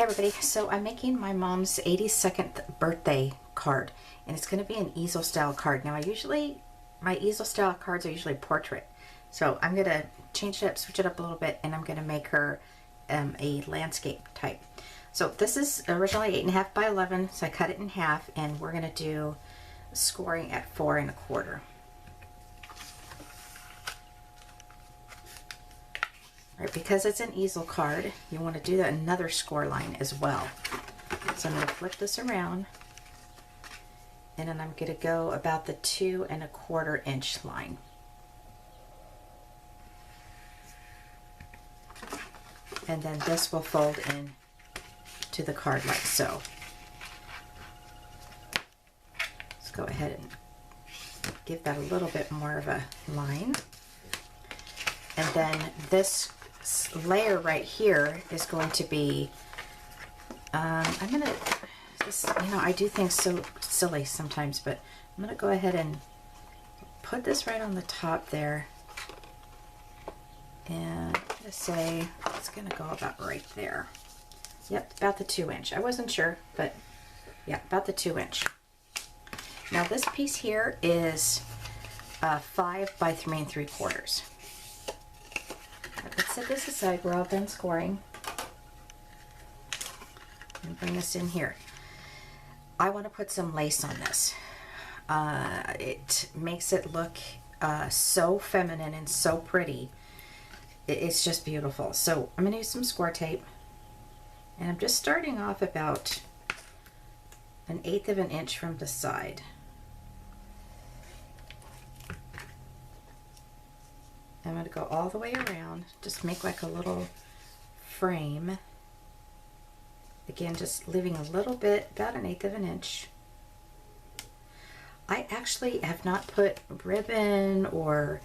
everybody, so I'm making my mom's 82nd birthday card, and it's going to be an easel style card. Now my easel style cards are usually portrait, so I'm going to change it up, switch it up a little bit, and I'm going to make her a landscape type. So this is originally 8.5 by 11, so I cut it in half, and we're going to do scoring at 4 1/4. Right, because it's an easel card, you want to do another score line as well. So I'm going to flip this around, and then I'm going to go about the 2 1/4 inch line. And then this will fold in to the card like so. Let's go ahead and give that a little bit more of a line. And then this layer right here is going to be, I'm going to, I do things so silly sometimes, but I'm going to go ahead and put this right on the top there. And I'm going to say it's going to go about right there. Yep, about the 2 inch. I wasn't sure, but yeah, about the 2 inch. Now this piece here is 5 by 3 3/4. Let's set this aside. We're all done scoring. And bring this in here. I want to put some lace on this. It makes it look so feminine and so pretty. It's just beautiful. So I'm going to use some score tape. And I'm just starting off about 1/8 of an inch from the side. I'm going to go all the way around, just make like a little frame. Again, just leaving a little bit, about 1/8 of an inch. I actually have not put ribbon or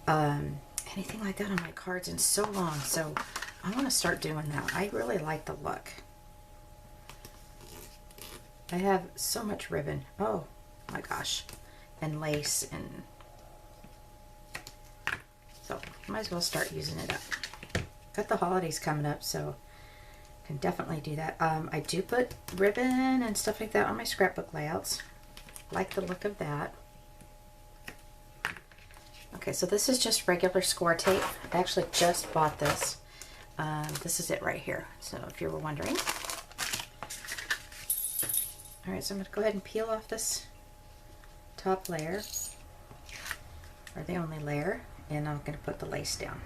anything like that on my cards in so long, so I want to start doing that. I really like the look. I have so much ribbon, oh my gosh, and lace, and so might as well start using it up. Got the holidays coming up, so can definitely do that. I do put ribbon and stuff like that on my scrapbook layouts. Like the look of that. Okay, so this is just regular score tape. I actually just bought this. This is it right here, so if you were wondering. All right, so I'm going to go ahead and peel off this top layer, or the only layer, and I'm going to put the lace down.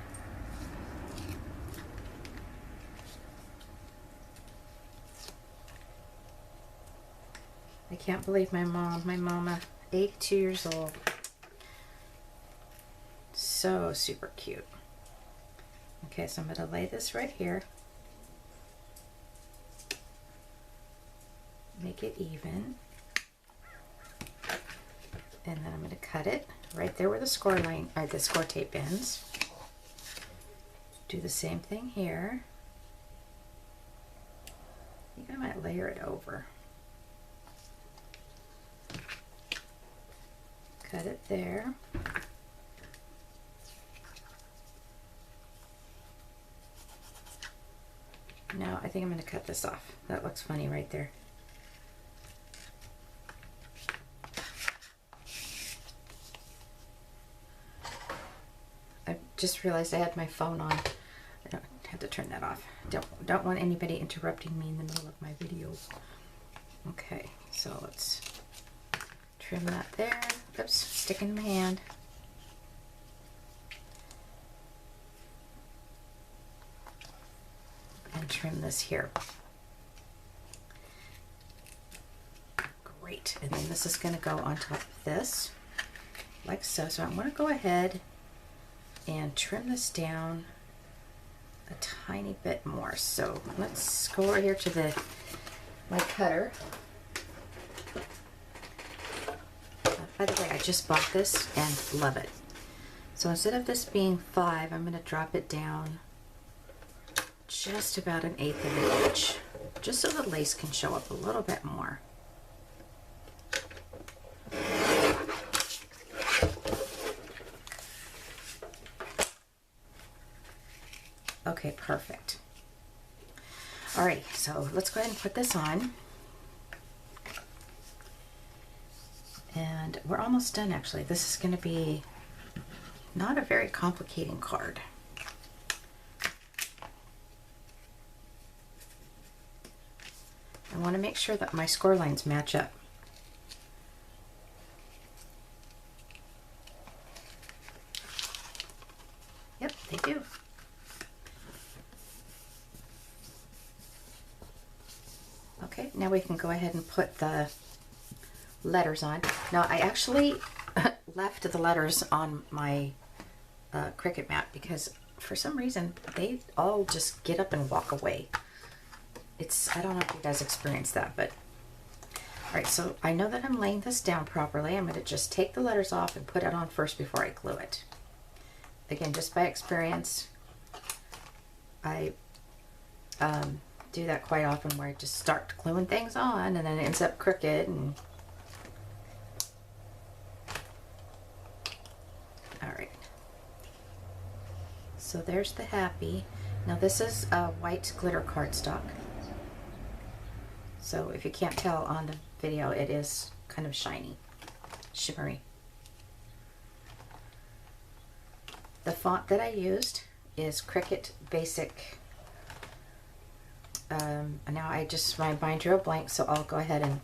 I can't believe my mama, 82 years old. So super cute. Okay, so I'm going to lay this right here. Make it even. And then I'm going to cut it right there where the score line, or the score tape ends. Do the same thing here. I think I might layer it over. Cut it there. Now I think I'm going to cut this off. That looks funny right there. I just realized I had my phone on. I don't have to turn that off. Don't want anybody interrupting me in the middle of my video. Okay, so let's trim that there. Oops, sticking in my hand. And trim this here. Great, and then this is going to go on top of this, like so. So I'm going to go ahead and trim this down a tiny bit more. So let's go over here to my cutter. By the way, I just bought this and love it. So instead of this being 5, I'm going to drop it down just about 1/8 of an inch, just so the lace can show up a little bit more. Okay, perfect. Alright, so let's go ahead and put this on. And we're almost done actually. This is going to be not a very complicating card. I want to make sure that my score lines match up. Yep, they do. Okay, now we can go ahead and put the letters on. Now I actually left the letters on my Cricut mat because for some reason they all just get up and walk away. I don't know if you guys experienced that, but all right, so I know that I'm laying this down properly. I'm going to just take the letters off and put it on first before I glue it. Again, just by experience, I do that quite often where I just start gluing things on and then it ends up crooked. And all right, so there's the happy. Now this is a white glitter cardstock. So if you can't tell on the video, it is kind of shiny, shimmery. The font that I used is Cricut Basic. Now my mind drew a blank, so I'll go ahead and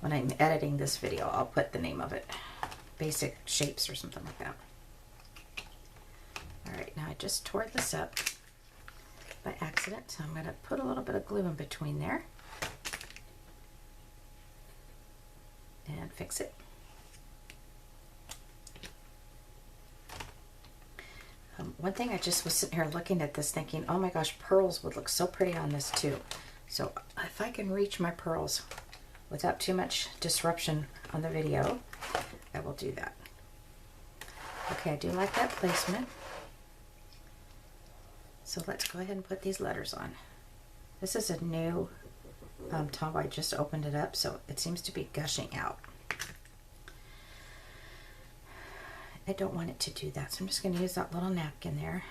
when I'm editing this video, I'll put the name of it. Basic Shapes or something like that. All right, now I just tore this up by accident, so I'm going to put a little bit of glue in between there and fix it. One thing, I just was sitting here looking at this thinking, oh my gosh, pearls would look so pretty on this too. So if I can reach my pearls without too much disruption on the video, I will do that. Okay, I do like that placement. So let's go ahead and put these letters on. This is a new Tombow. I just opened it up, so it seems to be gushing out. I don't want it to do that, so I'm just going to use that little napkin there.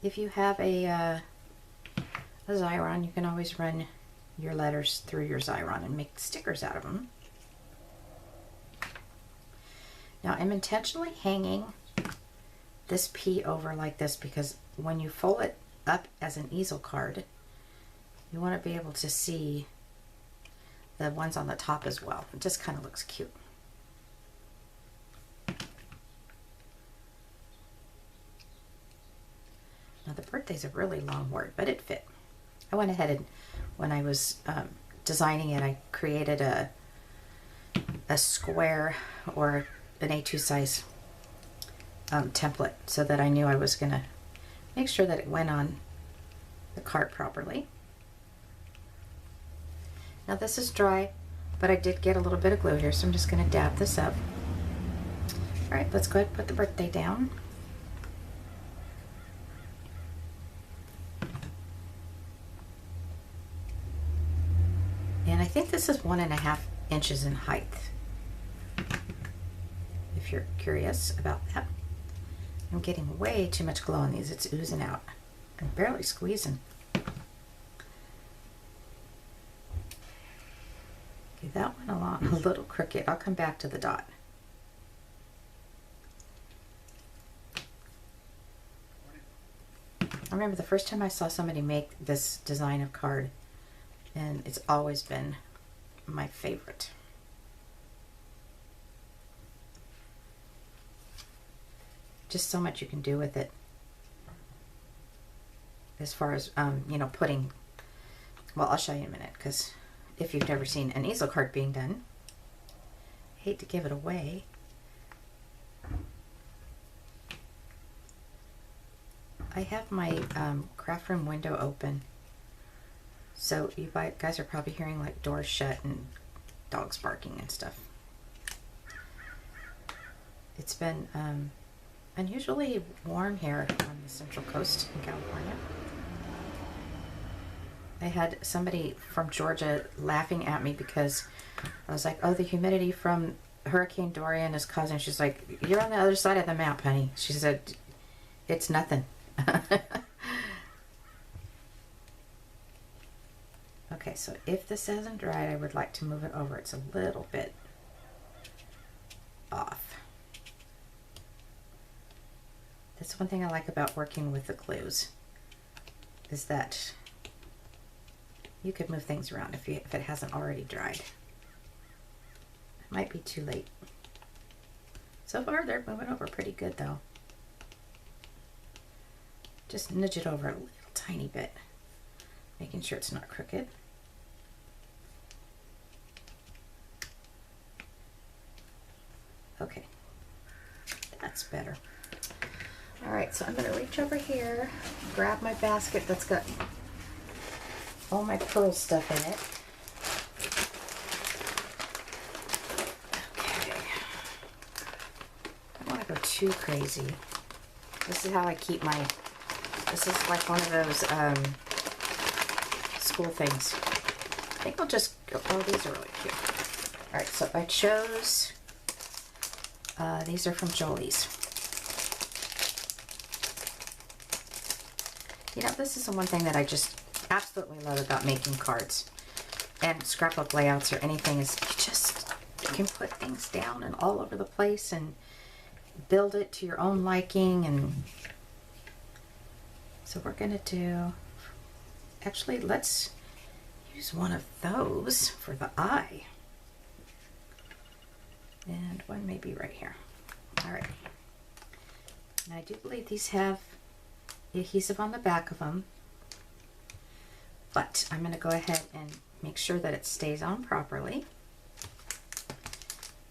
If you have a Xyron, you can always run your letters through your Xyron and make stickers out of them. Now I'm intentionally hanging this P over like this because when you fold it up as an easel card, you want to be able to see the ones on the top as well. It just kind of looks cute. Now the birthday's a really long word, but it fit. I went ahead and when I was designing it, I created a square or an A2 size template so that I knew I was going to make sure that it went on the card properly. Now this is dry, but I did get a little bit of glue here, so I'm just going to dab this up. All right, let's go ahead and put the birthday down. And I think this is 1.5 inches in height, if you're curious about that. I'm getting way too much glue on these. It's oozing out. I'm barely squeezing. Okay, that went along a little crooked. I'll come back to the dot. I remember the first time I saw somebody make this design of card, and it's always been my favorite. Just so much you can do with it as far as you know, putting, well, I'll show you in a minute, because if you've never seen an easel card being done, I hate to give it away. I have my craft room window open, so you guys are probably hearing like doors shut and dogs barking and stuff. It's been unusually warm here on the Central Coast in California. I had somebody from Georgia laughing at me because I was like, oh, the humidity from Hurricane Dorian is causing, she's like, you're on the other side of the map, honey. She said, it's nothing. Okay, so if this hasn't dried, I would like to move it over. It's a little bit off. That's one thing I like about working with the glues, is that you could move things around if it hasn't already dried. It might be too late. So far, they're moving over pretty good, though. Just nudge it over a little tiny bit, making sure it's not crooked. Okay, that's better. All right, so I'm gonna reach over here, grab my basket that's got all my pearl stuff in it. Okay, I don't want to go too crazy. This is how I keep my, this is like one of those school things. I think I'll just go, oh, these are really cute. All right, so I chose, these are from Jolie's. You know, this is the one thing that I just absolutely love about making cards and scrapbook layouts or anything, is you can put things down and all over the place and build it to your own liking. And so we're gonna do, actually let's use one of those for the eye, and one maybe right here. All right, and I do believe these have adhesive on the back of them, but I'm going to go ahead and make sure that it stays on properly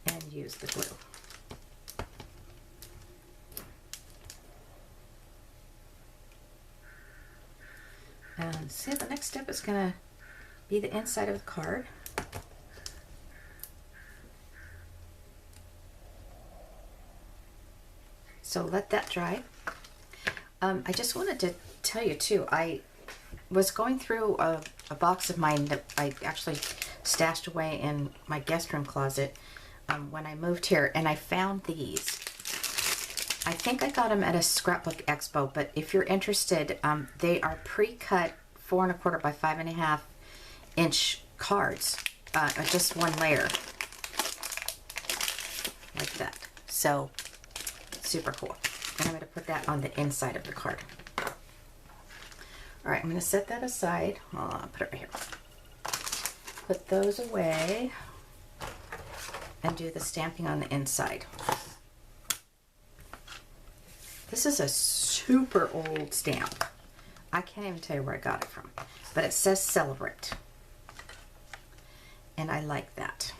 and use the glue. And see, the next step is going to be the inside of the card. So let that dry. I just wanted to tell you too, I was going through a box of mine that I actually stashed away in my guest room closet when I moved here, and I found these. I think I got them at a scrapbook expo, but if you're interested, they are pre-cut 4 1/4 by 5 1/2 inch cards, just one layer like that. So super cool. And I'm going to put that on the inside of the card. All right, I'm going to set that aside. I'll put it right here. Put those away and do the stamping on the inside. This is a super old stamp. I can't even tell you where I got it from, but it says Celebrate. And I like that.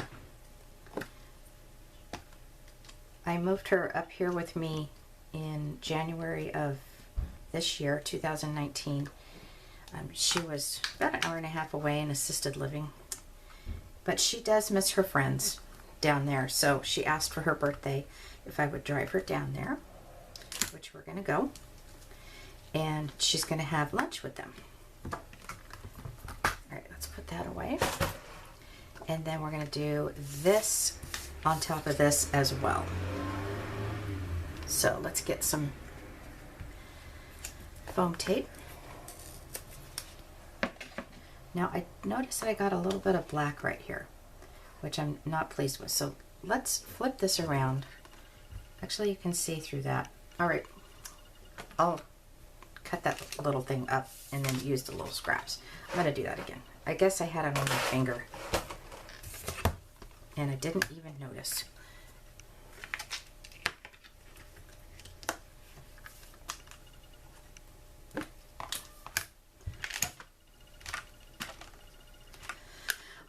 I moved her up here with me in January of this year, 2019. She was about an hour and a half away in assisted living, but she does miss her friends down there, so she asked for her birthday if I would drive her down there, which we're going to go, and she's going to have lunch with them. All right, let's put that away, and then we're going to do this on top of this as well. So let's get some foam tape. Now I noticed that I got a little bit of black right here, which I'm not pleased with. So let's flip this around. Actually, you can see through that. All right, I'll cut that little thing up and then use the little scraps. I'm gonna do that again. I guess I had it on my finger and I didn't even notice.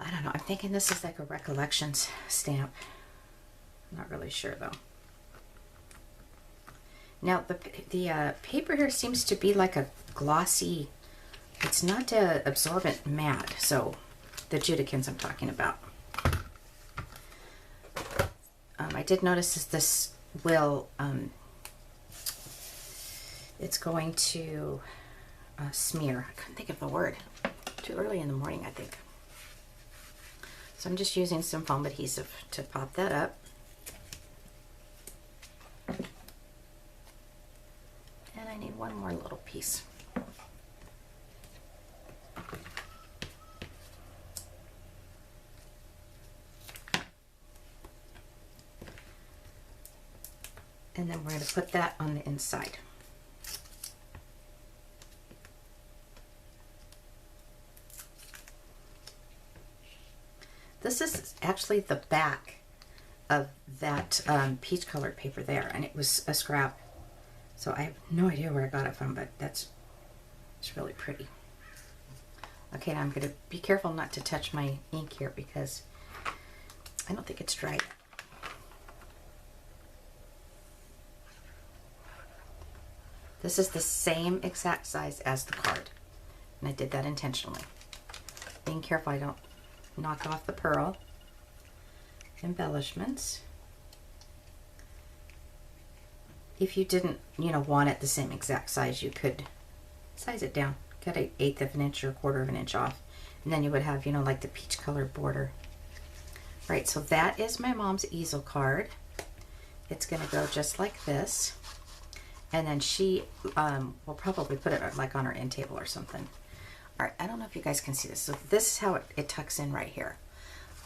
I don't know, I'm thinking this is like a recollections stamp. I'm not really sure though. Now the paper here seems to be like a glossy, it's not absorbent matte, so the Judikins I'm talking about. I did notice this will, it's going to smear. I couldn't think of the word. Too early in the morning, I think. So I'm just using some foam adhesive to pop that up. And piece. And then we're going to put that on the inside. This is actually the back of that peach colored paper there, and it was a scrap. So I have no idea where I got it from, but it's really pretty. Okay, now I'm going to be careful not to touch my ink here because I don't think it's dry yet. This is the same exact size as the card, and I did that intentionally. Being careful I don't knock off the pearl embellishments. If you didn't, want it the same exact size, you could size it down, cut an 1/8 of an inch or 1/4 of an inch off, and then you would have, like the peach colored border. Right, so that is my mom's easel card. It's going to go just like this, and then she will probably put it like on her end table or something. All right, I don't know if you guys can see this. So this is how it tucks in right here.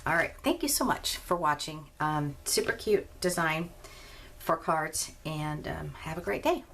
All right, thank you so much for watching. Super cute design for cards, and have a great day.